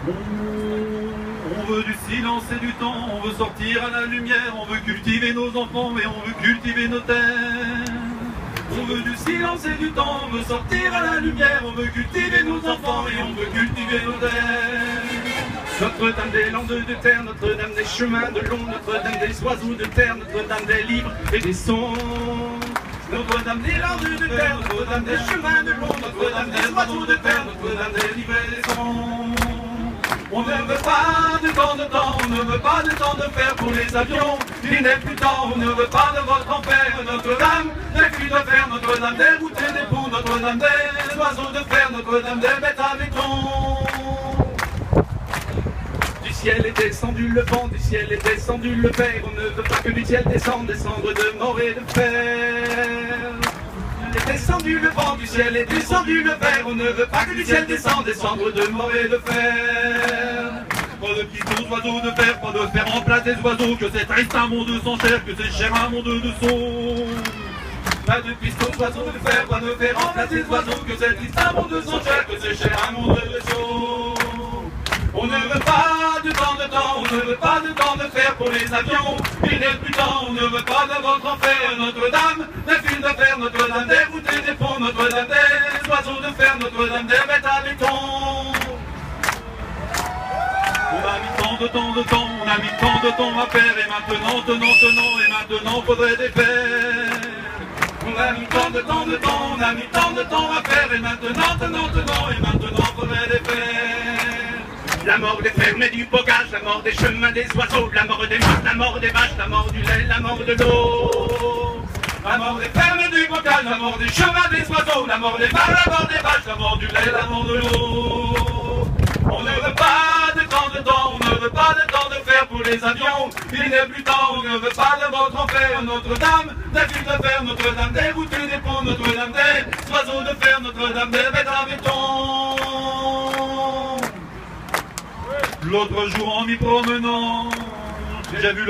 On veut du silence et du temps, on veut sortir à la lumière, on veut cultiver nos enfants et on veut cultiver nos terres. On veut du silence et du temps, on veut sortir à la lumière, on veut cultiver nos enfants et on veut cultiver nos terres. Notre-Dame des landes de terre, Notre-Dame des chemins de long, Notre-Dame des oiseaux de terre, Notre-Dame des livres et des sons. Notre-Dame des landes de terre, Notre-Dame des chemins de long, Notre-Dame des oiseaux de terre, Notre-Dame des livres et des sons. On ne veut pas de temps de temps, on ne veut pas de temps de fer pour les avions. Il n'est plus temps, on ne veut pas de votre enfer. Notre-Dame des fils de fer, Notre-Dame des routes et des ponts, Notre-Dame des oiseaux de fer, Notre-Dame des bêtes à béton. Du ciel est descendu le vent, du ciel est descendu le fer. On ne veut pas que du ciel descende des cendres de mort et de fer. Est descendu le vent, du ciel est descendu le fer. On ne veut pas que du ciel descende des cendres de mort et de fer. Pas de petits oiseaux de fer, pas de fer en place des oiseaux. Que c'est triste un monde sans chair, que c'est cher un monde de son. Pas de pistons oiseaux de fer, pas de fer en place des oiseaux. Que c'est triste un monde sans chair, que c'est cher un monde de son. On ne veut pas de temps de temps, on ne veut pas de temps de fer pour les avions. Il n'est plus temps, on ne veut pas de votre enfer. Notre-Dame des fils de fer, Notre-Dame des routes et des ponts, Notre-Dame des oiseaux de fer, Notre-Dame des bêtes à béton. On a mis tant de temps, on a mis tant de temps à faire. Et maintenant, et maintenant faudrait défaire. On a mis tant de temps, on a mis tant de temps à faire. Et maintenant, et maintenant faudrait défaire. La mort des fermes et du bocage, la mort des chemins des oiseaux, la mort des vaches, la mort des vaches, la mort du lait, la mort de l'eau. La mort des fermes et du bocage, la mort des chemins des oiseaux, la mort des vaches, la mort des vaches, la mort du lait, la mort de l'eau. On ne veut pas de temps, on ne veut pas de temps de fer pour les avions. Il n'est plus temps, on ne veut pas de votre enfer. Notre-Dame des fils de fer, Notre-Dame des routes et des ponts, Notre-Dame des oiseaux de fer, Notre-Dame des bêtes à béton. L'autre jour en m'y promenant, j'ai vu le